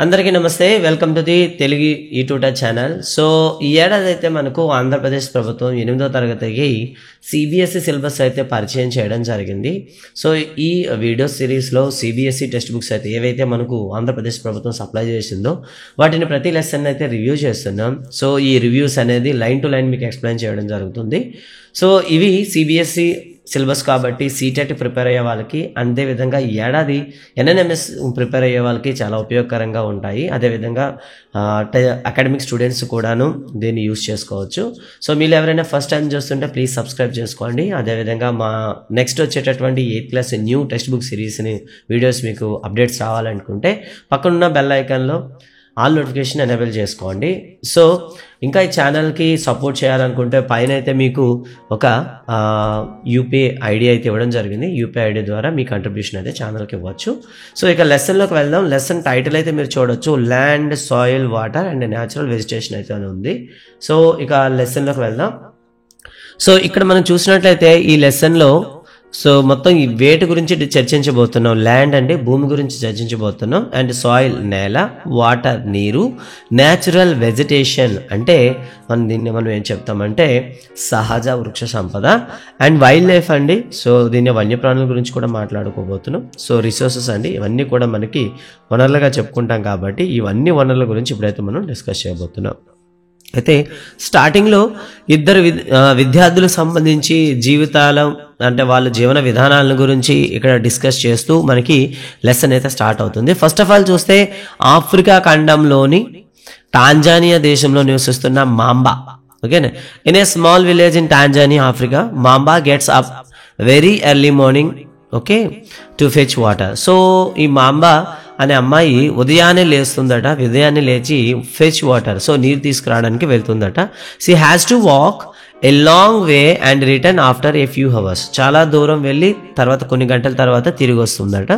అందరికీ నమస్తే. Welcome to the Telugu YouTube channel. So ఈ ఏడాది అయితే మనకు ఆంధ్రప్రదేశ్ ప్రభుత్వం 8వ తరగతికి సిబిఎస్ఈ సిలబస్ అయితే పరిచయం చేయడం జరిగింది. సో ఈ వీడియో సిరీస్లో సిబిఎస్ఈ టెక్స్ట్ బుక్స్ అయితే ఏవైతే మనకు ఆంధ్రప్రదేశ్ ప్రభుత్వం సప్లై చేసిందో వాటిని ప్రతి లెసన్ అయితే రివ్యూ చేస్తున్నాం. సో ఈ రివ్యూస్ అనేది లైన్ టు లైన్ మీకు ఎక్స్ప్లెయిన్ చేయడం జరుగుతుంది. సో ఇవి సిబిఎస్ఈ సిలబస్ కాబట్టి సీటెట్ ప్రిపేర్ అయ్యే వాళ్ళకి, అదేవిధంగా ఈ ఏడాది ఎన్ఎన్ఎంఎస్ ప్రిపేర్ అయ్యే వాళ్ళకి చాలా ఉపయోగకరంగా ఉంటాయి. అదేవిధంగా అకాడమిక్ స్టూడెంట్స్ కూడాను దీన్ని యూస్ చేసుకోవచ్చు. సో మీరు ఎవరైనా ఫస్ట్ టైం చూస్తుంటే ప్లీజ్ సబ్స్క్రైబ్ చేసుకోండి. అదేవిధంగా మా నెక్స్ట్ వచ్చేటటువంటి 8th class new textbook సిరీస్ని వీడియోస్ మీకు అప్డేట్స్ రావాలనుకుంటే పక్కనున్న బెల్ ఐకాన్లో ఆల్ నోటిఫికేషన్ ఎనేబుల్ చేసుకోండి. సో ఇంకా ఈ ఛానల్కి సపోర్ట్ చేయాలనుకుంటే పైన అయితే మీకు ఒక యూపీఐ ఐడి అయితే ఇవ్వడం జరిగింది. యూపీఐ ఐడి ద్వారా మీ కంట్రిబ్యూషన్ అయితే ఛానల్కి ఇవ్వచ్చు. సో ఇక లెసన్లోకి వెళ్దాం. లెసన్ టైటిల్ అయితే మీరు చూడొచ్చు, land, soil, water and natural vegetation అయితే ఉంది. సో ఇక లెసన్లోకి వెళ్దాం. సో ఇక్కడ మనం చూసినట్లయితే ఈ లెసన్లో సో మొత్తం ఈ వేటి గురించి చర్చించబోతున్నాం. ల్యాండ్ అంటే భూమి గురించి చర్చించబోతున్నాం, అండ్ సాయిల్ నేల, వాటర్ నీరు, న్యాచురల్ వెజిటేషన్ అంటే దీన్ని మనం ఏం చెప్తామంటే సహజ వృక్ష సంపద, అండ్ వైల్డ్ లైఫ్ అండి. సో దీన్ని వన్యప్రాణుల గురించి కూడా మాట్లాడుకోబోతున్నాం. సో రిసోర్సెస్ అండి, ఇవన్నీ కూడా మనకి వనరులుగా చెప్పుకుంటాం కాబట్టి ఇవన్నీ వనరుల గురించి ఇప్పుడైతే మనం డిస్కస్ చేయబోతున్నాం. అయితే స్టార్టింగ్లో ఇద్దరు విద్యార్థులకు సంబంధించి జీవితాల అంటే వాళ్ళ జీవన విధానాల గురించి ఇక్కడ డిస్కస్ చేస్తూ మనకి లెసన్ అయితే స్టార్ట్ అవుతుంది. ఫస్ట్ ఆఫ్ ఆల్ చూస్తే ఆఫ్రికా ఖండంలోని టాంజానియా దేశంలో నివసిస్తున్న మాంబా. ఓకేనా, in a small village in Tanzania, Africa, Mamba gets up very early morning okay to fetch water. So ఈ మాంబా అనే అమ్మాయి ఉదయాన్నే లేచి ఫెచ్ వాటర్, సో నీరు తీసుకురావడానికి వెళ్తుందట. She has to walk a long way and return after a few hours. చాలా దూరం వెళ్ళి తర్వాత కొన్ని గంటల తర్వాత తిరిగి వస్తుందట.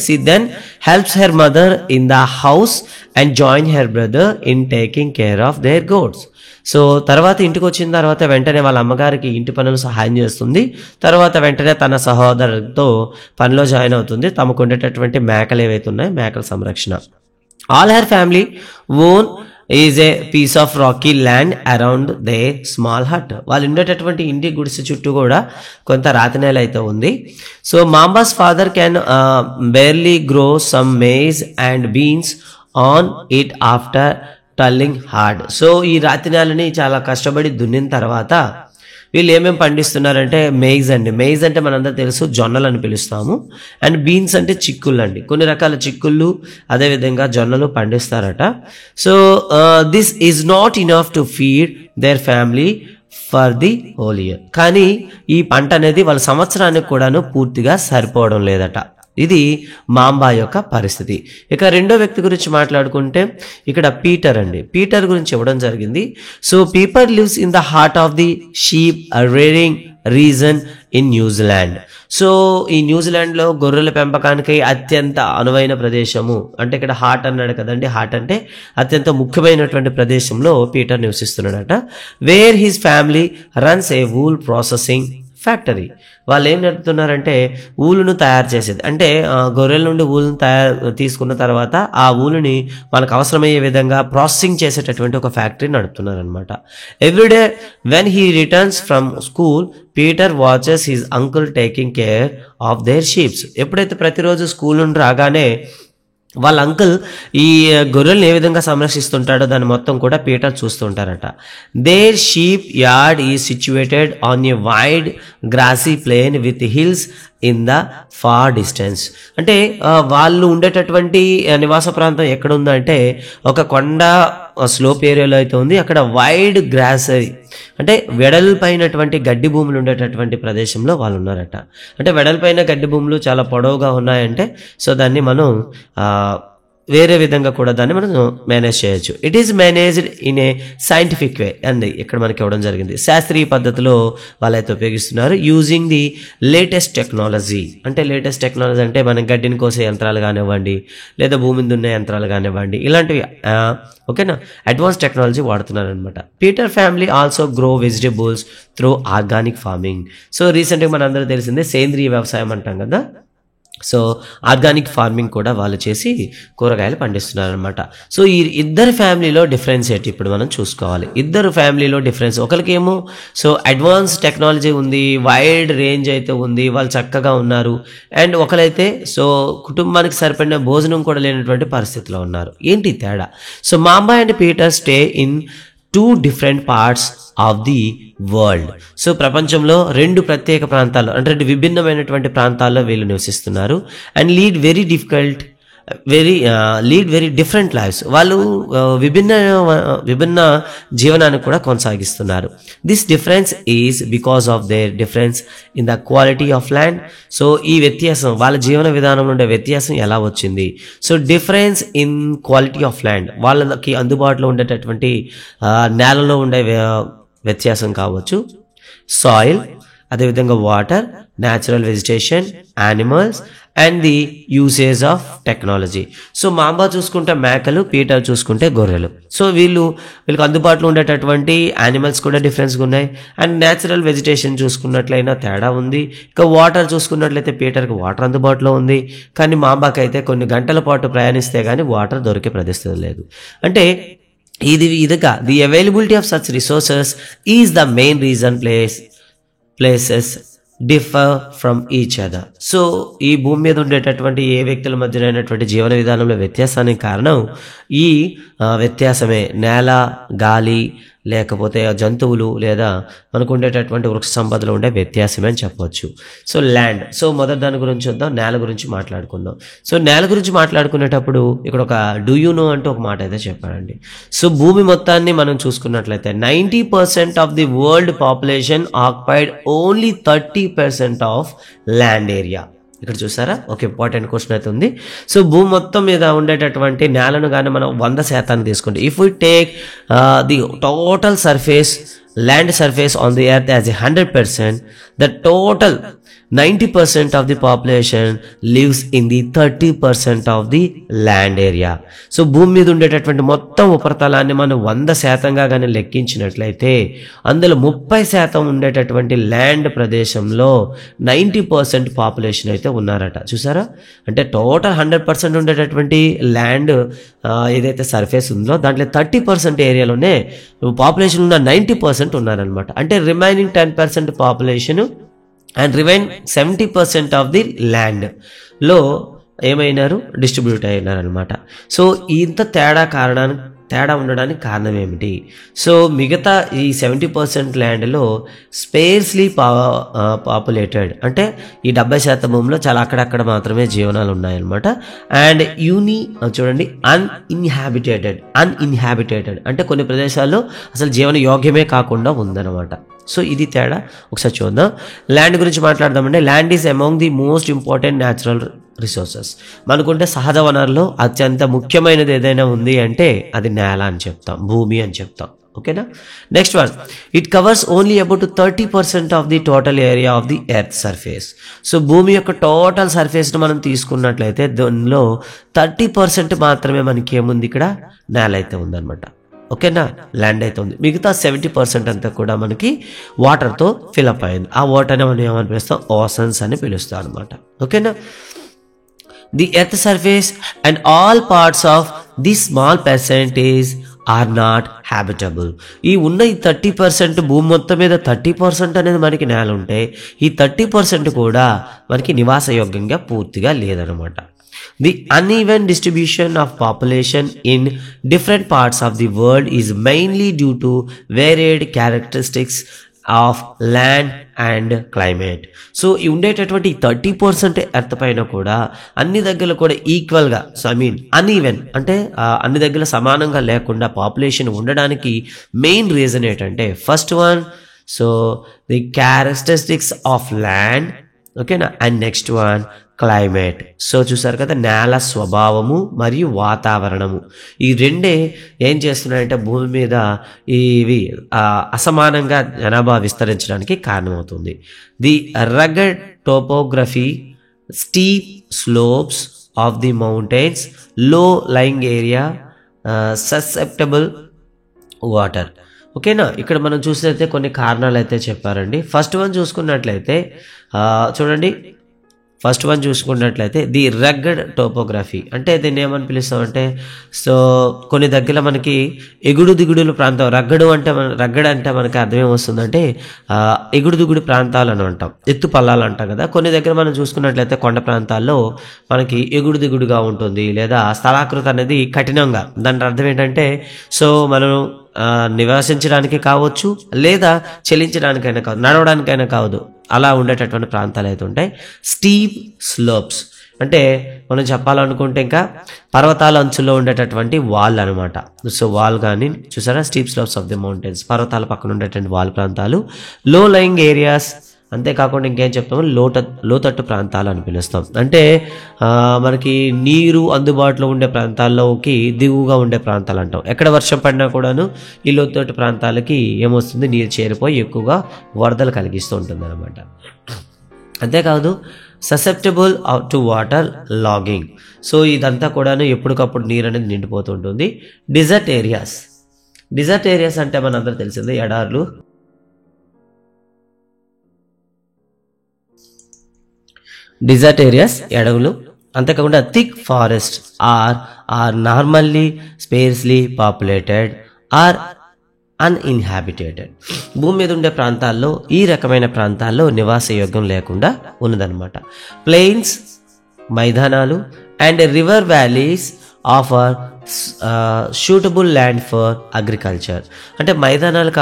She then helps her mother in the house and join her brother in taking care of their goats. So తర్వాత ఇంటికి వచ్చిన తర్వాత వెంటనే వాళ్ళ అమ్మగారికి ఇంటి పనులు సహాయం చేస్తుంది. తర్వాత వెంటనే తన సహోదరులతో పనిలో జాయిన్ అవుతుంది. తమకు ఉండేటటువంటి మేకలు ఏవైతే ఉన్నాయో మేకల సంరక్షణ. All her family own is a piece of rocky land around the small hut. వాళ్ళు ఉండేటటువంటి ఇంటి గుడిసె చుట్టూ కూడా కొంత రాతి నేల అయితే ఉంది. So Mamba's father can barely grow some maize and beans on it after tilling hard. So ఈ రాతి నేలని చాలా కష్టపడి దున్నిన తర్వాత వీళ్ళు ఏమేమి పండిస్తున్నారంటే మెయిజ్ అండి. మెయిజ్ అంటే మనందరూ తెలుసు జొన్నలు అని పిలుస్తాము. అండ్ బీన్స్ అంటే చిక్కుళ్ళు అండి, కొన్ని రకాల చిక్కుళ్ళు అదేవిధంగా జొన్నలు పండిస్తారట. So this is not enough to feed their family for the whole year. కానీ ఈ పంట అనేది వాళ్ళ సంవత్సరానికి కూడాను పూర్తిగా సరిపోవడం లేదట. ఇది మాంబా యొక్క పరిస్థితి. ఇక రెండో వ్యక్తి గురించి మాట్లాడుకుంటే ఇక్కడ పీటర్ అండి. పీటర్ గురించి ఇవ్వడం జరిగింది. So Peter lives in the heart of the sheep rearing reason in New Zealand. So ఈ న్యూజిలాండ్లో గొర్రెల పెంపకానికి అత్యంత అనువైన ప్రదేశము అంటే ఇక్కడ హార్ట్ అన్నాడు కదండి. హార్ట్ అంటే అత్యంత ముఖ్యమైనటువంటి ప్రదేశంలో పీటర్ నివసిస్తున్నాడట. Where his family runs a wool processing factory. వాళ్ళు ఏం నడుపుతున్నారంటే ఊలును తయారు చేసేది, అంటే గొర్రెల నుండి ఊలును తీసుకున్న తర్వాత ఆ ఊలుని మనకు అవసరమయ్యే విధంగా ప్రాసెసింగ్ చేసేటటువంటి ఒక ఫ్యాక్టరీ నడుపుతున్నారు అనమాట. Everyday when he returns from school Peter watches his uncle taking care of there sheeps. ఎప్పుడైతే ప్రతిరోజు స్కూల్ నుండి రాగానే వాళ్ళ అంకుల్ ఈ గొర్రెల్ని ఏ విధంగా సంరక్షిస్తుంటాడో దాన్ని మొత్తం కూడా పీటర్ చూస్తుంటారట. Their sheep yard is situated on a wide grassy plain with hills in the far distance. అంటే వాళ్ళు ఉండేటటువంటి నివాస ప్రాంతం ఎక్కడ ఉందంటే ఒక కొండ స్లోప్ ఏరియాలో అయితే ఉంది. అక్కడ వైడ్ గ్రాస్ అంటే వెడల్పైనటువంటి గడ్డి భూములు ఉండేటటువంటి ప్రదేశంలో వాళ్ళు ఉన్నారట. అంటే వెడల్పైన గడ్డి భూములు చాలా పొడవుగా ఉన్నాయంటే సో దాన్ని మనం వేరే విధంగా కూడా దాన్ని మనం మేనేజ్ చేయొచ్చు. It is managed in a scientific వే అండి. ఇక్కడ మనకి ఇవ్వడం జరిగింది. శాస్త్రీయ పద్ధతిలో వాళ్ళైతే ఉపయోగిస్తున్నారు. Using the latest technology. అంటే లేటెస్ట్ టెక్నాలజీ అంటే మనం గడ్డిని కోసే యంత్రాలు కానివ్వండి, లేదా భూమిని దున్నే యంత్రాలు కానివ్వండి, ఇలాంటివి ఓకేనా అడ్వాన్స్ టెక్నాలజీ వాడుతున్నారు అనమాట. Peter family also grow vegetables through organic farming. So రీసెంట్గా మన అందరూ తెలిసిందే సేంద్రీయ వ్యవసాయం అంటాం కదా. సో ఆర్గానిక్ ఫార్మింగ్ కూడా వాళ్ళు చేసి కూరగాయలు పండిస్తున్నారు అనమాట. సో ఈ ఇద్దరు ఫ్యామిలీలో డిఫరెన్స్ ఏంటి ఇప్పుడు మనం చూసుకోవాలి. ఇద్దరు ఫ్యామిలీలో డిఫరెన్స్, ఒకరికేమో సో అడ్వాన్స్ టెక్నాలజీ ఉంది, వైడ్ రేంజ్ అయితే ఉంది, వాళ్ళు చక్కగా ఉన్నారు. అండ్ ఒకరైతే సో కుటుంబానికి సరిపడిన భోజనం కూడా లేనటువంటి పరిస్థితిలో ఉన్నారు. ఏంటి తేడా? So mamba and Peter stay in 2 different parts of the world. So ప్రపంచంలో 2 ప్రత్యేక ప్రాంతాల్లో అంటే 2 విభిన్నమైనటువంటి ప్రాంతాల్లో వీళ్ళు నివసిస్తున్నారు. And lead very different lifes. వాళ్ళు విభిన్న జీవనాన్ని కూడా కొనసాగిస్తున్నారు. This difference is because of their difference in the quality of land. So ఈ వ్యత్యాసం, వాళ్ళ జీవన విధానంలో ఉండే వ్యత్యాసం ఎలా వచ్చింది? So difference in quality of land, వాళ్ళకి అందుబాటులో ఉండేటటువంటి నేలలో ఉండే వ్యత్యాసం కావచ్చు, సాయిల్, అదేవిధంగా water, natural vegetation, animals and the usage of technology. So మాంబా చూసుకుంటే మేకలు, పీటర్ చూసుకుంటే గొర్రెలు. సో వీళ్ళకి అందుబాటులో ఉండేటటువంటి యానిమల్స్ కూడా డిఫరెన్స్గా ఉన్నాయి. అండ్ న్యాచురల్ వెజిటేషన్ చూసుకున్నట్లయినా తేడా ఉంది. ఇక వాటర్ చూసుకున్నట్లయితే పీటర్కి వాటర్ అందుబాటులో ఉంది, కానీ మాంబాకి అయితే కొన్ని గంటల పాటు ప్రయాణిస్తే కానీ వాటర్ దొరికే పరిస్థితి లేదు. అంటే ఇదిగా the availability of such resources is the main reason places differ from each other. So ఈ భూమి మీద ఉండేటటువంటి ఏ వ్యక్తుల మధ్యనైనటువంటి జీవన విధానంలో వ్యత్యాసానికి కారణం ఈ వ్యత్యాసమే. నేల, గాలి, లేకపోతే జంతువులు లేదా మనకు ఉండేటటువంటి వృక్ష సంపదలో ఉండే వ్యత్యాసమే అని చెప్పవచ్చు. సో ల్యాండ్, సో మొదటి దాని గురించి వద్దాం, నేల గురించి మాట్లాడుకుందాం. సో నేల గురించి మాట్లాడుకునేటప్పుడు ఇక్కడ ఒక డూ యూ నో అంటూ ఒక మాట అయితే చెప్పారండి. సో భూమి మొత్తాన్ని మనం చూసుకున్నట్లయితే 90% of the world population occupied only 30% of land area. ఇక్కడ చూసారా, ఒక ఇంపార్టెంట్ క్వశ్చన్ అయితే ఉంది. సో భూమి మొత్తం మీద ఉండేటటువంటి నేలను కానీ మనం 100% తీసుకుంటే, if we take the total surface land surface on the earth as 100%, the total 90% of the population lives in the 30% of the land area. So భూమి మీద ఉండేటటువంటి మొత్తం ఉపరితలాన్ని మనం 100%గా కానీ లెక్కించినట్లయితే అందులో 30% ఉండేటటువంటి ల్యాండ్ ప్రదేశంలో 90% పాపులేషన్ అయితే ఉన్నారట. చూసారా, అంటే టోటల్ 100% ఉండేటటువంటి ల్యాండ్ ఏదైతే సర్ఫేస్ ఉందో దాంట్లో 30% ఏరియాలోనే పాపులేషన్ ఉన్న 90% ఉన్నారనమాట. అంటే remaining 10% population and remain 70% of the ల్యాండ్లో ఏమైనారు, డిస్ట్రిబ్యూట్ అయినారు అనమాట. సో ఇంత తేడా ఉండడానికి కారణం ఏమిటి? సో మిగతా ఈ 70% ల్యాండ్లో స్పేర్స్లీ పాపులేటెడ్, అంటే ఈ 70% భూమిలో చాలా అక్కడక్కడ మాత్రమే జీవనాలు ఉన్నాయన్నమాట. అండ్ చూడండి అన్ఇన్హాబిటేటెడ్ అంటే కొన్ని ప్రదేశాల్లో అసలు జీవన యోగ్యమే కాకుండా ఉందన్నమాట. సో ఇది తేడా. ఒకసారి చూద్దాం. ల్యాండ్ గురించి మాట్లాడదామంటే, land is among the most important natural resources. మనకుంటే సహజ వనరులో అత్యంత ముఖ్యమైనది ఏదైనా ఉంది అంటే అది నేల అని చెప్తాం, భూమి అని చెప్తాం. ఓకేనా. Next one, it covers only about 30% of the total area of the earth surface. So భూమి యొక్క టోటల్ సర్ఫేస్ను మనం తీసుకున్నట్లయితే దానిలో 30% మాత్రమే మనకి ఏముంది, ఇక్కడ నేల అయితే ఉందన్నమాట. ఓకేనా, ల్యాండ్ అయితే ఉంది. మిగతా 70% అంతా కూడా మనకి వాటర్తో ఫిలప్ అయింది. ఆ వాటర్ని మనం ఏమని పిలుస్తాం, ఓషన్స్ అని పిలుస్తాం అనమాట. ఓకేనా. The earth surface and all parts of the small percentage are not habitable. ఈ ఉన్న ఈ 30% భూమి మొత్తం మీద 30% అనేది మనకి నేల ఉంటే ఈ 30% కూడా మనకి నివాసయోగ్యంగా పూర్తిగా లేదనమాట. The uneven distribution of population in different parts of the world is mainly due to varied characteristics of land and climate. So ఈ ఉండేటటువంటి 30% ఎర్త్ పైన కూడా అన్ని దగ్గర కూడా ఈక్వల్గా, సో అన్ఈవెన్ అంటే అన్ని దగ్గర సమానంగా లేకుండా పాపులేషన్ ఉండడానికి మెయిన్ రీజన్ ఏంటంటే, first one so the characteristics of land. ఓకేనా. And next one climate. So చూసారు కదా, నేల స్వభావము మరియు వాతావరణము ఈ రెండే ఏం చేస్తున్నాయంటే భూమి మీద ఇవి అసమానంగా జనాభా విస్తరించడానికి కారణమవుతుంది. The రగడ్ topography, steep slopes of the mountains, లో లయింగ్ ఏరియా, ససెప్టబుల్ వాటర్. ఓకేనా. ఇక్కడ మనం చూసినట్లయితే కొన్ని కారణాలు అయితే చెప్పారండి. ఫస్ట్ వన్ చూసుకున్నట్లయితే చూడండి, ఫస్ట్ వన్ చూసుకున్నట్లయితే ది రగ్గడ్ టోపోగ్రఫీ. అంటే దీన్ని ఏమని పిలుస్తామంటే, సో కొన్ని దగ్గర మనకి ఎగుడు దిగుడుల ప్రాంతం, రగ్గడ్ అంటే మనకి అర్థం ఏమొస్తుందంటే ఎగుడు దిగుడు ప్రాంతాలు అని అంటాం, ఎత్తు పల్లాలు అంటాం కదా. కొన్ని దగ్గర మనం చూసుకున్నట్లయితే కొండ ప్రాంతాల్లో మనకి ఎగుడు దిగుడుగా ఉంటుంది, లేదా స్థలాకృతి అనేది కఠినంగా. దాని అర్థం ఏంటంటే, సో మనం నివసించడానికి కావచ్చు, లేదా చెల్లించడానికైనా కాదు, నడవడానికైనా కాదు, అలా ఉండేటటువంటి ప్రాంతాలు అయితే ఉంటాయి. స్టీప్ స్లోప్స్ అంటే మనం చెప్పాలనుకుంటే ఇంకా పర్వతాల అంచుల్లో ఉండేటటువంటి వాల్ అనమాట. సో వాల్ కానీ చూసారా, steep slopes of the mountains, పర్వతాల పక్కన ఉండేటువంటి వాల్ ప్రాంతాలు. లో లయింగ్ ఏరియాస్, అంతేకాకుండా ఇంకేం చెప్తాము, లోతట్టు ప్రాంతాలు అని పిలుస్తాం. అంటే మనకి నీరు అందుబాటులో ఉండే ప్రాంతాల్లోకి దిగువగా ఉండే ప్రాంతాలు అంటాం. ఎక్కడ వర్షం పడినా కూడాను ఈ లోతట్టు ప్రాంతాలకి ఏమొస్తుంది, నీరు చేరిపోయి ఎక్కువగా వరదలు కలిగిస్తూ ఉంటుంది అనమాట. అంతేకాదు susceptible to water logging. So ఇదంతా కూడాను ఎప్పటికప్పుడు నీరు అనేది నిండిపోతూ ఉంటుంది. డిజర్ట్ ఏరియాస్ అంటే మనందరూ తెలిసిందే, ఎడార్లు. డిజర్ట్ ఏరియాస్ అడవులు. అంతేకాకుండా thick forest are normally sparsely populated are uninhabited. భూమి మీద ఉండే ప్రాంతాల్లో ఈ రకమైన ప్రాంతాల్లో నివాస యోగ్యం లేకుండా ఉన్నదన్నమాట. ప్లెయిన్స్, మైదానాలు and river valleys offer suitable land for agriculture. అంటే మైదానాలు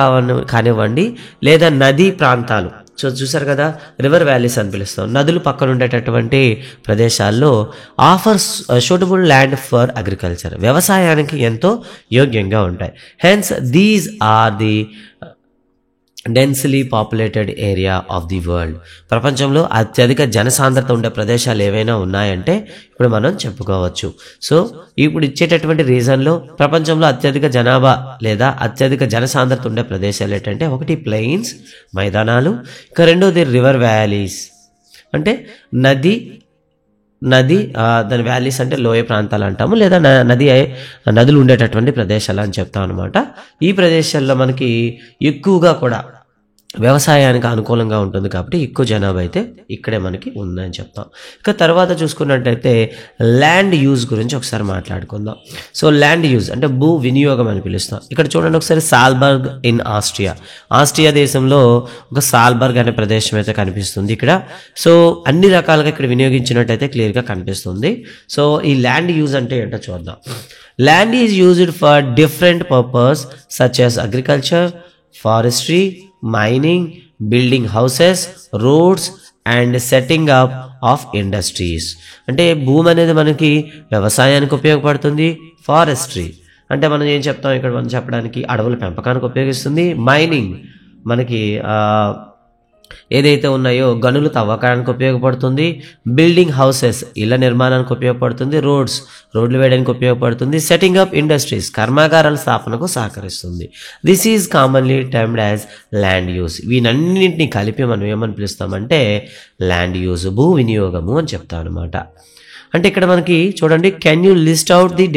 కానివ్వండి, లేదా నదీ ప్రాంతాలు. సో చూసారు కదా, రివర్ వ్యాలీస్ అని పిలుస్తాం, నదులు పక్కన ఉండేటటువంటి ప్రదేశాల్లో offers suitable land for agriculture, వ్యవసాయానికి ఎంతో యోగ్యంగా ఉంటాయి. Hence these are the densely populated area of the world. ప్రపంచంలో అత్యధిక జనసాంద్రత ఉండే ప్రదేశాలు ఏవైనా ఉన్నాయంటే ఇప్పుడు మనం చెప్పుకోవచ్చు. సో ఇప్పుడు ఇచ్చేటటువంటి రీజన్లో ప్రపంచంలో అత్యధిక జనాభా లేదా అత్యధిక జనసాంద్రత ఉండే ప్రదేశాలు ఏంటంటే, ఒకటి ప్లెయిన్స్, మైదానాలు, ఇక రెండోది రివర్ వ్యాలీస్ అంటే నది దాని వ్యాలీస్ అంటే లోయ ప్రాంతాలు అంటాము, లేదా నదులు ఉండేటటువంటి ప్రదేశాలు అని చెప్తాం అనమాట. ఈ ప్రదేశాల్లో మనకి ఎక్కువగా కూడా వ్యవసాయానికి అనుకూలంగా ఉంటుంది కాబట్టి ఎక్కువ జనాభా అయితే ఇక్కడే మనకి ఉందని చెప్తాం. ఇక తర్వాత చూసుకున్నట్టయితే ల్యాండ్ యూజ్ గురించి ఒకసారి మాట్లాడుకుందాం. సో ల్యాండ్ యూజ్ అంటే భూ వినియోగం అని పిలుస్తాం. ఇక్కడ చూడండి ఒకసారి, సాల్బర్గ్ ఇన్ ఆస్ట్రియా దేశంలో ఒక సాల్బర్గ్ అనే ప్రదేశం అయితే కనిపిస్తుంది ఇక్కడ. సో అన్ని రకాలుగా ఇక్కడ వినియోగించినట్టయితే క్లియర్గా కనిపిస్తుంది. సో ఈ ల్యాండ్ యూజ్ అంటే ఏంటో చూద్దాం. Land is used for different purpose such as agriculture, forestry, mining, building houses, roads and setting up of industries. అంటే భూమి అనేది మనకి వ్యవసాయానికి ఉపయోగపడుతుంది, ఫారెస్ట్రీ అంటే మనం ఏం చెప్తాం ఇక్కడ మనం చెప్పడానికి, అడవుల పెంపకానికి ఉపయోగిస్తుంది, మైనింగ్ మనకి ఏదైతే ఉన్నాయో గనులు తవ్వకానికి ఉపయోగపడుతుంది, బిల్డింగ్ హౌసెస్ ఇళ్ల నిర్మాణానికి ఉపయోగపడుతుంది, రోడ్లు వేయడానికి ఉపయోగపడుతుంది, సెట్టింగ్ అప్ ఇండస్ట్రీస్ కర్మాగారాల స్థాపనకు సహకరిస్తుంది. This is commonly termed as land use. వీనన్నింటినీ కలిపి మనం ఏమని పిలుస్తామంటే ల్యాండ్ యూజ్, భూ వినియోగము అని చెప్తాం అనమాట. అంటే ఇక్కడ మనకి చూడండి, can you list out the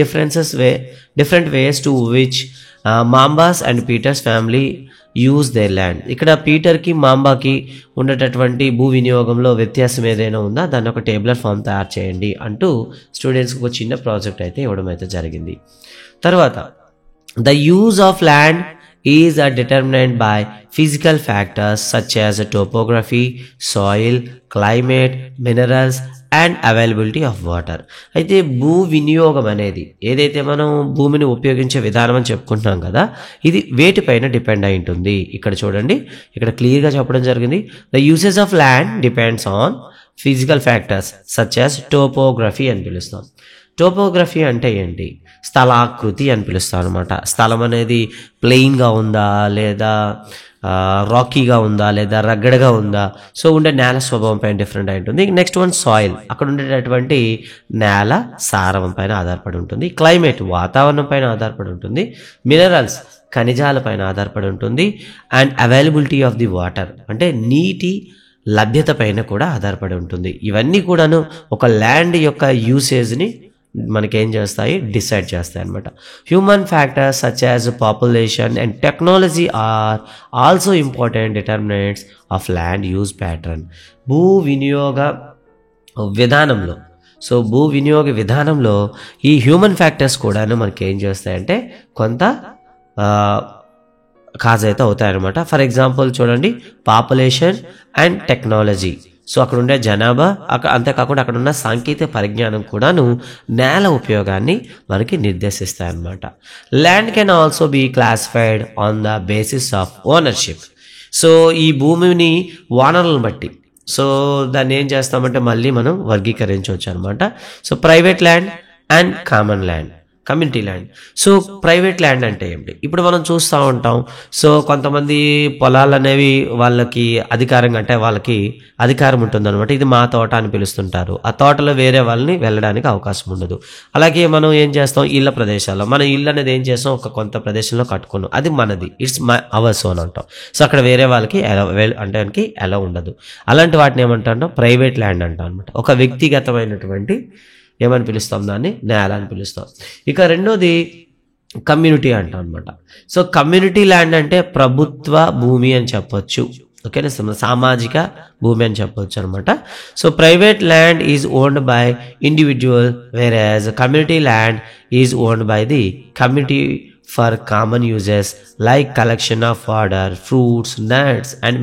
different ways to which Mamba's and Peter's family use their land. ఇక్కడ పీటర్కి మాంబాకి ఉండేటటువంటి భూ వినియోగంలో వ్యత్యాసం ఏదైనా ఉందా, దాన్ని ఒక టేబులర్ ఫామ్ తయారు చేయండి అంటూ స్టూడెంట్స్కి ఒక చిన్న ప్రాజెక్ట్ అయితే ఇవ్వడం అయితే జరిగింది. తర్వాత the use of land is determined by physical factors such as topography, soil, climate, minerals and availability of water. అయితే భూ వినియోగం అనేది ఏదైతే మనం భూమిని ఉపయోగించే విధానం అని చెప్పుకుంటున్నాం కదా, ఇది వేటిపైన డిపెండ్ అయి ఉంటుంది. ఇక్కడ చూడండి, ఇక్కడ క్లియర్గా చెప్పడం జరిగింది, the usage of land depends on physical factors such as topography అని పిలుస్తాం. టోపోగ్రఫీ అంటే ఏంటి, స్థలాకృతి అని పిలుస్తాం అనమాట. స్థలం అనేది ప్లెయిన్గా ఉందా, లేదా రాకీగా ఉందా, లేదా రగ్గడగా ఉందా, సో ఉండే నేల స్వభావం పైన డిఫరెంట్ అయి ఉంటుంది. నెక్స్ట్ వన్ సాయిల్, అక్కడ ఉండేటటువంటి నేల సారవం పైన ఆధారపడి ఉంటుంది. క్లైమేట్, వాతావరణం పైన ఆధారపడి ఉంటుంది. మినరల్స్, ఖనిజాల పైన ఆధారపడి ఉంటుంది. And availability of the water, అంటే నీటి లభ్యత పైన కూడా ఆధారపడి ఉంటుంది. ఇవన్నీ కూడాను ఒక ల్యాండ్ యొక్క యూసేజ్ని మనకేం చేస్తాయి, డిసైడ్ చేస్తాయి అనమాట. Human factors such as population and technology are also important determinants of land use pattern. భూ వినియోగ విధానంలో, సో భూ వినియోగ విధానంలో ఈ హ్యూమన్ ఫ్యాక్టర్స్ కూడాను మనకి ఏం చేస్తాయంటే కొంత కాజ్ అయితే అవుతాయన్నమాట. ఫర్ ఎగ్జాంపుల్ చూడండి, పాపులేషన్ అండ్ టెక్నాలజీ. సో అక్కడ ఉండే జనాభా, అంతేకాకుండా అక్కడ ఉన్న సాంకేతిక పరిజ్ఞానం కూడాను నేల ఉపయోగాన్ని మనకి నిర్దేశిస్తాయన్నమాట. Land can also be classified on the basis of ownership. So ఈ భూమిని ఓనర్లను బట్టి సో దాన్ని ఏం చేస్తామంటే మళ్ళీ మనం వర్గీకరించవచ్చు అనమాట. So private land and common land, community land. So private land అంటే ఏంటి? ఇప్పుడు మనం చూస్తూ ఉంటాం. సో కొంతమంది పొలాలు అనేవి వాళ్ళకి అధికారంగా, అంటే వాళ్ళకి అధికారం ఉంటుందన్నమాట. ఇది మా తోట అని పిలుస్తుంటారు. ఆ తోటలో వేరే వాళ్ళని వెళ్ళడానికి అవకాశం ఉండదు. అలాగే మనం ఏం చేస్తాం, ఇళ్ళ ప్రదేశాల్లో మన ఇల్లు అనేది ఏం చేస్తాం, ఒక కొంత ప్రదేశంలో కట్టుకున్నాం, అది మనది, ఇట్స్ అవర్స్ ఓన్ అంటాం. సో అక్కడ వేరే వాళ్ళకి అంటే ఎలా ఉండదు. అలాంటి వాటిని ఏమంటాం, ప్రైవేట్ ల్యాండ్ అంటాం అనమాట. ఒక వ్యక్తిగతమైనటువంటి ఏమని పిలుస్తాం, దాన్ని నేల అని పిలుస్తాం. ఇక రెండోది కమ్యూనిటీ అంటాం అనమాట. సో కమ్యూనిటీ ల్యాండ్ అంటే ప్రభుత్వ భూమి అని చెప్పొచ్చు. ఓకేనా, సామాజిక భూమి అని చెప్పొచ్చు అనమాట. So private land is owned by individual, where community land is owned by the community for common uses like collection of water, fruits, nuts and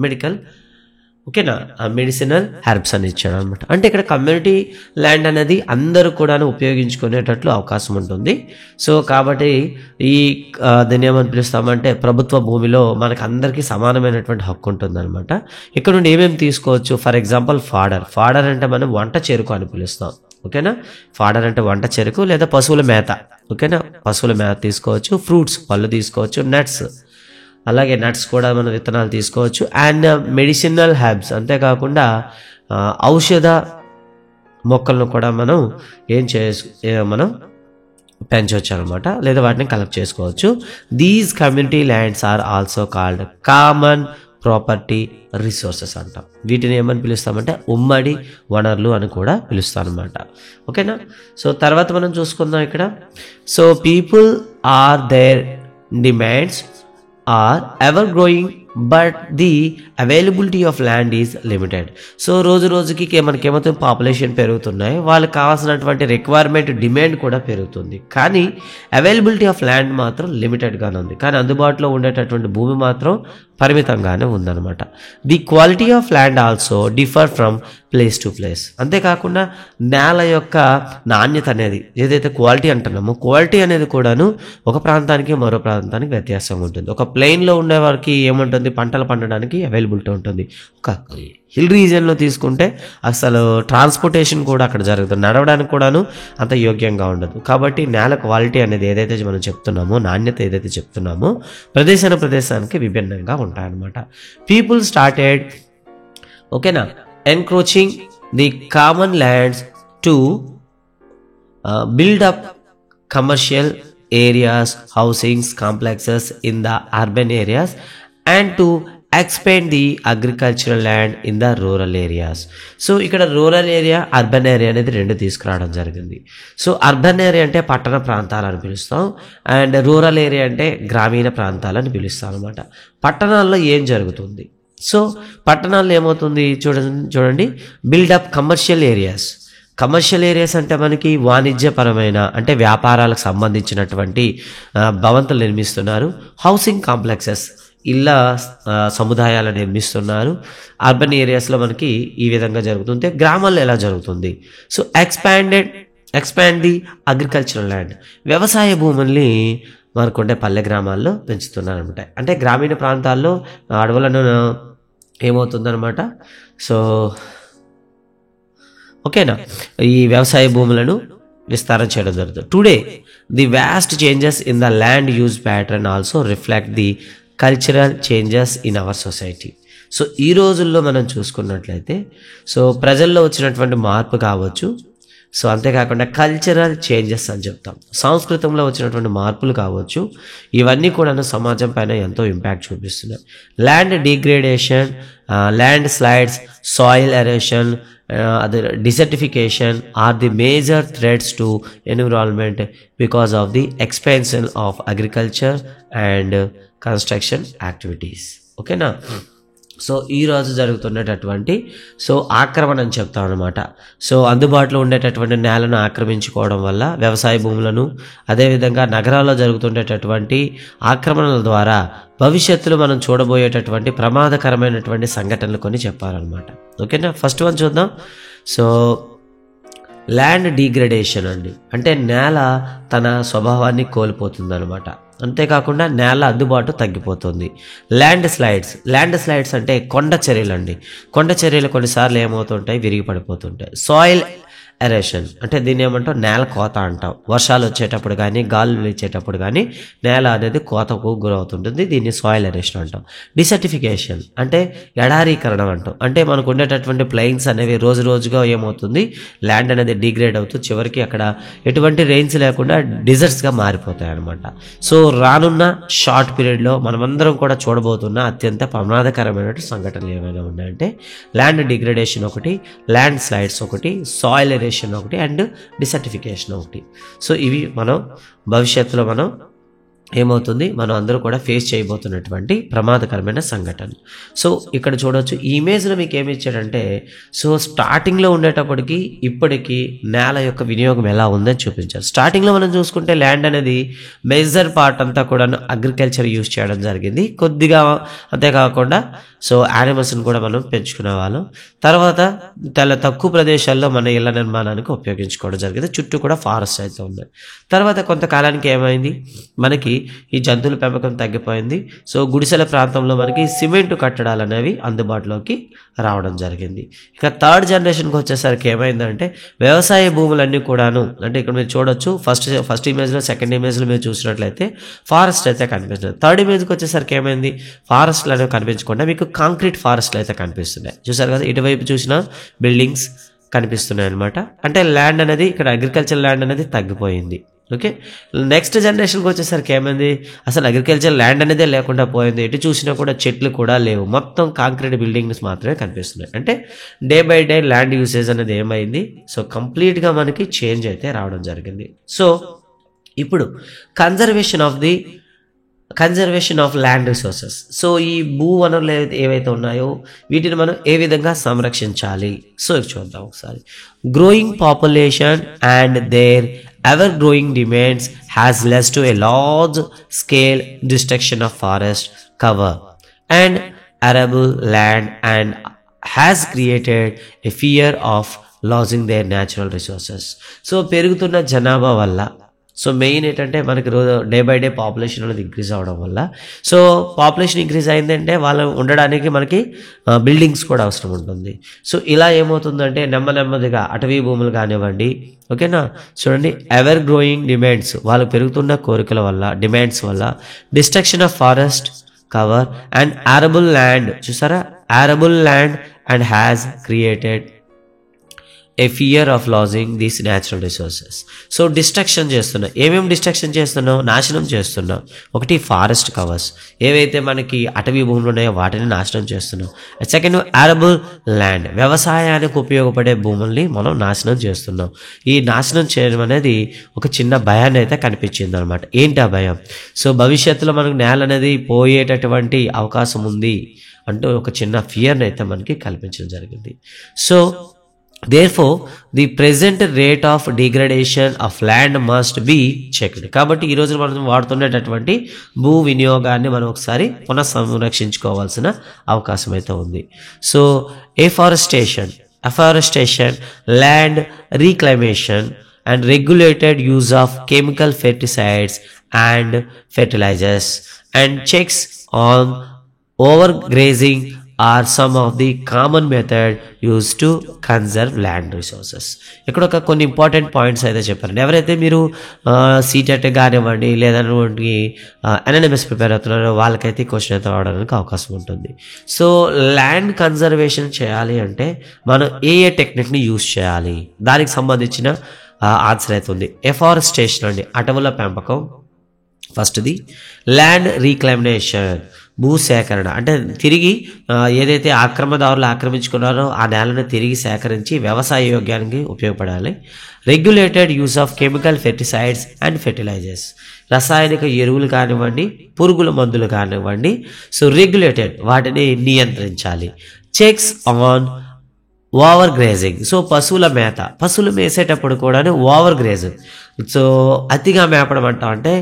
medical ఓకేనా, మెడిసినల్ హెర్బ్స్ అని ఇచ్చాడు అనమాట. అంటే ఇక్కడ కమ్యూనిటీ ల్యాండ్ అనేది అందరూ కూడా ఉపయోగించుకునేటట్లు అవకాశం ఉంటుంది. సో కాబట్టి ఈ దీన్ని ఏమని పిలుస్తామంటే ప్రభుత్వ భూమిలో మనకు అందరికీ సమానమైనటువంటి హక్కు ఉంటుంది అనమాట. ఇక్కడ నుండి ఏమేమి తీసుకోవచ్చు, ఫర్ ఎగ్జాంపుల్ ఫాడర్ అంటే మనం వంట చెరుకు అని పిలుస్తాం. ఓకేనా, ఫాడర్ అంటే వంట చెరుకు లేదా పశువుల మేత. ఓకేనా, పశువుల మేత తీసుకోవచ్చు, ఫ్రూట్స్ పళ్ళు తీసుకోవచ్చు, నట్స్, అలాగే నట్స్ కూడా మనం విత్తనాలు తీసుకోవచ్చు, అండ్ మెడిసినల్ హెర్బ్స్, అంతేకాకుండా ఔషధ మొక్కలను కూడా మనం మనం పెంచవచ్చు అనమాట, లేదా వాటిని కలెక్ట్ చేసుకోవచ్చు. These community lands are also called common property resources అంటాం. వీటిని ఏమని పిలుస్తామంటే ఉమ్మడి వనరులు అని కూడా పిలుస్తాం అనమాట. ఓకేనా, సో తర్వాత మనం చూసుకుందాం ఇక్కడ. So people are their demands are ever growing but the availability of land is limited. So రోజు రోజుకి మనకేమవుతుంది, పాపులేషన్ పెరుగుతున్నాయి, వాళ్ళకి కావాల్సినటువంటి రిక్వైర్మెంట్ డిమాండ్ కూడా పెరుగుతుంది, కానీ అవైలబిలిటీ ఆఫ్ ల్యాండ్ మాత్రం లిమిటెడ్గానే ఉంది, కానీ అందుబాటులో ఉండేటటువంటి భూమి మాత్రం పరిమితంగానే ఉందన్నమాట. The quality of land also differ from place to place. అంతేకాకుండా నేల యొక్క నాణ్యత అనేది ఏదైతే క్వాలిటీ అంటున్నామో, క్వాలిటీ అనేది కూడాను ఒక ప్రాంతానికి మరో ప్రాంతానికి వ్యత్యాసంగా ఉంటుంది. ఒక ప్లెయిన్లో ఉండే వారికి ఏముంటుంది, పంటలు పండడానికి అవైలబిలిటీ ఉంటుంది. ఒక హిల్ రీజియన్లో తీసుకుంటే అసలు ట్రాన్స్పోర్టేషన్ కూడా అక్కడ జరుగుతుంది, నడవడానికి కూడాను అంత యోగ్యంగా ఉండదు. కాబట్టి నేల క్వాలిటీ అనేది ఏదైతే మనం చెప్తున్నామో, నాణ్యత ఏదైతే చెప్తున్నామో, ప్రదేశానికి విభిన్నంగా ఉంటాయన్నమాట. పీపుల్ స్టార్టెడ్ ఓకేనా encroaching the common lands to build up commercial areas, housings, complexes in the urban areas, and to expand the agricultural land in the rural areas. So ఇక్కడ రూరల్ ఏరియా, అర్బన్ ఏరియా అనేది రెండు తీసుకురావడం జరిగింది. So urban area అంటే పట్టణ ప్రాంతాలని పిలుస్తాం, and rural area అంటే గ్రామీణ ప్రాంతాలని పిలుస్తాం అనమాట. పట్టణాల్లో ఏం జరుగుతుంది, సో పట్టణాల్లో ఏమవుతుంది చూడండి, బిల్డప్ కమర్షియల్ ఏరియాస్ అంటే మనకి వాణిజ్యపరమైన, అంటే వ్యాపారాలకు సంబంధించినటువంటి భవంతులు నిర్మిస్తున్నారు. హౌసింగ్ కాంప్లెక్సెస్, ఇళ్ళ సముదాయాలు నిర్మిస్తున్నారు. అర్బన్ ఏరియాస్లో మనకి ఈ విధంగా జరుగుతుంది. గ్రామాల్లో ఎలా జరుగుతుంది, so expand the agricultural land, వ్యవసాయ భూముల్ని మనకుండే పల్లె గ్రామాల్లో పెంచుతున్నారు అనమాట. అంటే గ్రామీణ ప్రాంతాల్లో అడవులను ఏమవుతుందన్నమాట, సో ఓకేనా, ఈ వ్యవసాయ భూములను విస్తారం చేయడం జరుగుతుంది. Today the vast changes in the land use pattern also reflect the cultural changes in our society. So ఈ రోజుల్లో మనం చూసుకున్నట్లయితే సో ప్రజల్లో వచ్చినటువంటి మార్పు కావచ్చు, సో అంతేకాకుండా కల్చరల్ చేంజెస్ అని చెప్తాం, సంస్కృతంలో వచ్చినటువంటి మార్పులు కావచ్చు, ఇవన్నీ కూడా సమాజం పైన ఎంతో ఇంపాక్ట్ చూపిస్తున్నాయి. Land degradation, land slides, soil erosion, desertification are the major threats to environment because of the expansion of agriculture and construction activities. Okay na, so ఈరోజు జరుగుతున్నటువంటి ఆక్రమణ అని చెప్తాం అనమాట. సో అందుబాటులో ఉండేటటువంటి నేలను ఆక్రమించుకోవడం వల్ల వ్యవసాయ భూములను, అదేవిధంగా నగరాల్లో జరుగుతుండేటటువంటి ఆక్రమణల ద్వారా భవిష్యత్తులో మనం చూడబోయేటటువంటి ప్రమాదకరమైనటువంటి సంఘటనలు కొన్ని చెప్పాలన్నమాట. ఓకేనా, ఫస్ట్ వన్ చూద్దాం. సో ల్యాండ్ డీగ్రేడేషన్ అండి, అంటే నేల తన స్వభావాన్ని కోల్పోతుంది అనమాట. అంతేకాకుండా నేల అందుబాటు తగ్గిపోతుంది. ల్యాండ్ స్లైడ్స్ అంటే కొండ చర్యలు అండి. కొండ చర్యలు కొన్నిసార్లు ఏమవుతుంటాయి, విరిగి పడిపోతుంటాయి. సాయిల్ ఎరేషన్ అంటే దీన్ని ఏమంటాం, నేల కోత అంటాం. వర్షాలు వచ్చేటప్పుడు కానీ, గాలులు ఇచ్చేటప్పుడు కానీ నేల అనేది కోతకు గురవుతుంటుంది. దీన్ని సాయిల్ ఎరేషన్ అంటాం. డిసర్టిఫికేషన్ అంటే ఎడారీకరణం అంటాం. అంటే మనకు ఉండేటటువంటి ప్లెయిన్స్ అనేవి రోజు రోజుగా ఏమవుతుంది, ల్యాండ్ అనేది డిగ్రేడ్ అవుతూ చివరికి అక్కడ ఎటువంటి రెయిన్స్ లేకుండా డిజర్ట్స్గా మారిపోతాయి అనమాట. సో రానున్న షార్ట్ పీరియడ్లో మనమందరం కూడా చూడబోతున్న అత్యంత ప్రమాదకరమైన సంఘటనలు ఏమైనా ఉన్నాయంటే ల్యాండ్ డిగ్రేడేషన్ ఒకటి, ల్యాండ్ స్లైడ్స్ ఒకటి, సాయిల్ ఎరేషన్ ఒకటి అండ్ డిసర్టిఫికేషన్ ఒకటి. సో ఇవి మనం భవిష్యత్తులో ఏమవుతుంది, మనం అందరూ కూడా ఫేస్ చేయబోతున్నటువంటి ప్రమాదకరమైన సంఘటన. సో ఇక్కడ చూడవచ్చు, ఈ ఇమేజ్లో మీకు ఏమి ఇచ్చాడంటే, సో స్టార్టింగ్లో ఉండేటప్పటికి ఇప్పటికీ నేల యొక్క వినియోగం ఎలా ఉందని చూపించారు. స్టార్టింగ్లో మనం చూసుకుంటే ల్యాండ్ అనేది మేజర్ పార్ట్ అంతా కూడా అగ్రికల్చర్ యూజ్ చేయడం జరిగింది కొద్దిగా. అంతేకాకుండా సో యానిమల్స్ని కూడా మనం పెంచుకునే వాళ్ళం. తర్వాత చాలా తక్కువ ప్రదేశాల్లో మన ఇళ్ల నిర్మాణానికి ఉపయోగించుకోవడం జరిగింది. చుట్టూ కూడా ఫారెస్ట్ అయితే ఉన్నాయి. తర్వాత కొంతకాలానికి ఏమైంది, మనకి ఈ జంతువుల పెంపకం తగ్గిపోయింది. సో గుడిసెల ప్రాంతంలో మనకి సిమెంట్ కట్టడాలు అనేవి అందుబాటులోకి రావడం జరిగింది. ఇక థర్డ్ జనరేషన్కి వచ్చేసరికి ఏమైందంటే వ్యవసాయ భూములన్నీ కూడాను, అంటే ఇక్కడ మీరు చూడొచ్చు ఫస్ట్ ఇమేజ్లో, సెకండ్ ఇమేజ్లో మీరు చూసినట్లయితే ఫారెస్ట్ అయితే కనిపిస్తుంది. థర్డ్ ఇమేజ్కి వచ్చేసరికి ఏమైంది, ఫారెస్ట్లు అనేవి కనిపించకుండా మీకు కాంక్రీట్ ఫారెస్ట్లు అయితే కనిపిస్తున్నాయి. చూసారు కదా, ఇటువైపు చూసినా బిల్డింగ్స్ కనిపిస్తున్నాయి అనమాట. అంటే ల్యాండ్ అనేది ఇక్కడ అగ్రికల్చర్ ల్యాండ్ అనేది తగ్గిపోయింది. ఓకే, నెక్స్ట్ జనరేషన్కి వచ్చేసరికి ఏమైంది, అసలు అగ్రికల్చర్ ల్యాండ్ అనేదే లేకుండా పోయింది. ఎటు చూసినా కూడా చెట్లు కూడా లేవు, మొత్తం కాంక్రీట్ బిల్డింగ్స్ మాత్రమే కనిపిస్తున్నాయి. అంటే day by day land usage అనేది ఏమైంది, సో కంప్లీట్గా మనకి చేంజ్ అయితే రావడం జరిగింది. సో ఇప్పుడు conservation of land resources. So ఈ భూ వనరులు ఏవైతే ఉన్నాయో వీటిని మనం ఏ విధంగా సంరక్షించాలి, సో చూద్దాం ఒకసారి. Growing population and their ever growing demands has led to a large scale destruction of forest cover and arable land and has created a fear of losing their natural resources. So పెరుగుతున్న జనాభా వల్ల, so main ఏంటంటే మనకి day by day population అనేది increase అవ్వడం వల్ల, so population increase అయిందంటే వాళ్ళు ఉండడానికి మనకి బిల్డింగ్స్ కూడా అవసరం ఉంటుంది. సో ఇలా ఏమవుతుందంటే నెమ్మదిగా అటవీ భూములు కానివ్వండి, ఓకేనా, చూడండి, ఎవర్ గ్రోయింగ్ డిమాండ్స్, వాళ్ళు పెరుగుతున్న కోరికల వల్ల, డిమాండ్స్ వల్ల, destruction of forest cover and arable land, చూసారా, arable land and has created a fear of losing these natural resources. So destruction చేస్తున్నాం. ఏమేమి డిస్ట్రక్షన్ చేస్తున్నాం, నాశనం చేస్తున్నాం. ఒకటి ఫారెస్ట్ కవర్స్, ఏవైతే మనకి అటవీ భూములు ఉన్నాయో వాటిని నాశనం చేస్తున్నాం. సెకండ్ arable ల్యాండ్, వ్యవసాయానికి ఉపయోగపడే భూముల్ని మనం నాశనం చేస్తున్నాం. ఈ నాశనం చేయడం అనేది ఒక చిన్న భయాన్ని అయితే కనిపించింది అనమాట. ఏంటి ఆ భయం, సో భవిష్యత్తులో మనకు నేల అనేది పోయేటటువంటి అవకాశం ఉంది అంటూ ఒక చిన్న ఫియర్ని అయితే మనకి కల్పించడం జరిగింది. So therefore the present rate of degradation of land must be checked. కాబట్టి ఈరోజు మనం వాడుతున్నటువంటి భూ వినియోగాన్ని మనం ఒకసారి పునఃసంరక్షించుకోవాల్సిన అవకాశం అయితే ఉంది. So afforestation, land reclamation and regulated use of chemical pesticides and fertilizers and checks on overgrazing are some of the common method used to conserve land resources. ఇక్కడ ఒక కొన్ని ఇంపార్టెంట్ పాయింట్స్ అయితే చెప్పారండి. ఎవరైతే మీరు సీటెట్ కానివ్వండి లేదంటే ఎన్ఎంఎస్ ప్రిపేర్ అవుతున్నారో వాళ్ళకైతే క్వశ్చన్ అయితే రావడానికి అవకాశం ఉంటుంది. సో ల్యాండ్ కన్జర్వేషన్ చేయాలి అంటే మనం ఏ టెక్నిక్ని యూజ్ చేయాలి, దానికి సంబంధించిన ఆన్సర్ అయితే ఉంది. ఎఫారెస్టేషన్ అండి, అటవుల పెంపకం ఫస్ట్ది. ల్యాండ్ రీక్లైమేషన్, భూసేకరణ అంటే తిరిగి ఏదైతే ఆక్రమణదారులు ఆక్రమించుకున్నారో ఆ నేలను తిరిగి సేకరించి వ్యవసాయ యోగ్యానికి ఉపయోగపడాలి. Regulated use of chemical pesticides and fertilizers, రసాయనిక ఎరువులు కానివ్వండి, పురుగుల మందులు కానివ్వండి, సో రెగ్యులేటెడ్ వాటిని నియంత్రించాలి. Checks on over grazing, so పశువులు మేసేటప్పుడు కూడా ఓవర్ గ్రేజింగ్, సో అతిగా మేపడం అంటే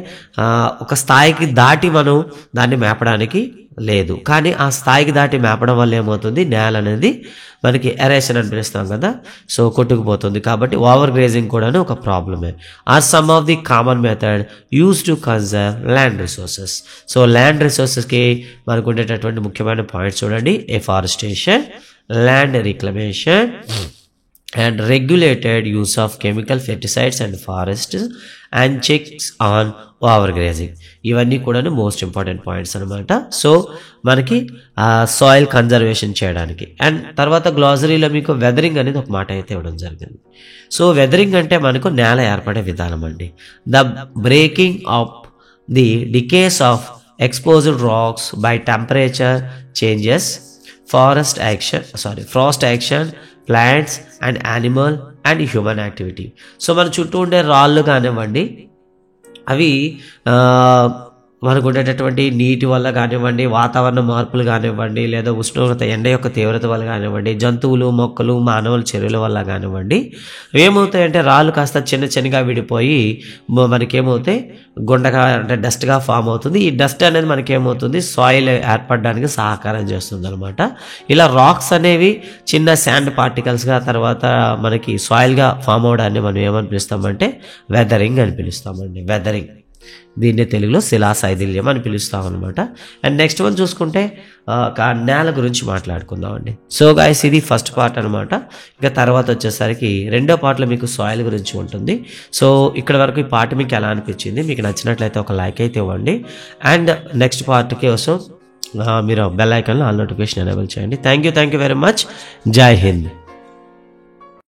ఒక స్థాయికి దాటి మనం దాన్ని మేపడానికి లేదు, కానీ ఆ స్థాయికి దాటి మేపడం వల్ల ఏమవుతుంది, నేల అనేది మనకి ఎరేషన్ అని పిలుస్తాం కదా, సో కొట్టుకుపోతుంది. కాబట్టి ఓవర్ గ్రేజింగ్ కూడా ఒక ప్రాబ్లమే. Are some of the common method use to conserve land resources. So land రిసోర్సెస్కి మనకు ఉండేటటువంటి ముఖ్యమైన పాయింట్స్ చూడండి. Afforestation, land reclamation, and regulated use of chemical fertilizers and forests, and checks on overgrazing. ఇవన్నీ కూడా మోస్ట్ ఇంపార్టెంట్ పాయింట్స్ అనమాట. So మనకి soil conservation చేయడానికి. అండ్ తర్వాత గ్లాసరీలో మీకు వెదరింగ్ అనేది ఒక మాట అయితే ఇవ్వడం జరిగింది. సో వెదరింగ్ అంటే మనకు నేల ఏర్పడే విధానం అండి. The breaking of the decays of exposed rocks by temperature changes, frost action, plants and animal and human activity. So మన చుట్టూ ఉండే రాళ్ళు కానివ్వండి, అవి మనకు ఉండేటటువంటి నీటి వల్ల కానివ్వండి, వాతావరణ మార్పులు కానివ్వండి, లేదా ఉష్ణోగ్రత ఎండ యొక్క తీవ్రత వల్ల కానివ్వండి, జంతువులు, మొక్కలు, మానవుల చర్యల వల్ల కానివ్వండి, ఏమవుతాయంటే రాళ్ళు కాస్త చిన్నగా విడిపోయి మనకేమవుతాయి, గుండగా అంటే డస్ట్గా ఫామ్ అవుతుంది. ఈ డస్ట్ అనేది మనకేమవుతుంది, సాయిల్ ఏర్పడడానికి సహకారం చేస్తుంది అనమాట. ఇలా రాక్స్ అనేవి చిన్న శాండ్ పార్టికల్స్గా తర్వాత మనకి సాయిల్గా ఫామ్ అవడాన్ని మనం ఏమని పిలుస్తామంటే వెదరింగ్ అని పిలుస్తామండి. వెదరింగ్, దీన్ని తెలుగులో శిలాశైథిల్యం అని పిలుస్తాం అనమాట. అండ్ నెక్స్ట్ వన్ చూసుకుంటే నేల గురించి మాట్లాడుకుందామండి. సో గైస్, ఇది ఫస్ట్ పార్ట్ అనమాట. ఇక తర్వాత వచ్చేసరికి రెండో పార్ట్లో మీకు సాయిల్ గురించి ఉంటుంది. సో ఇక్కడ వరకు ఈ పార్ట్ మీకు ఎలా అనిపించింది, మీకు నచ్చినట్లయితే ఒక లైక్ అయితే ఇవ్వండి. అండ్ నెక్స్ట్ పార్ట్కి కోసం మీరు బెల్ ఐకాన్లో ఆల్ నోటిఫికేషన్ ఎనేబుల్ చేయండి. Thank you very much. జై హింద్.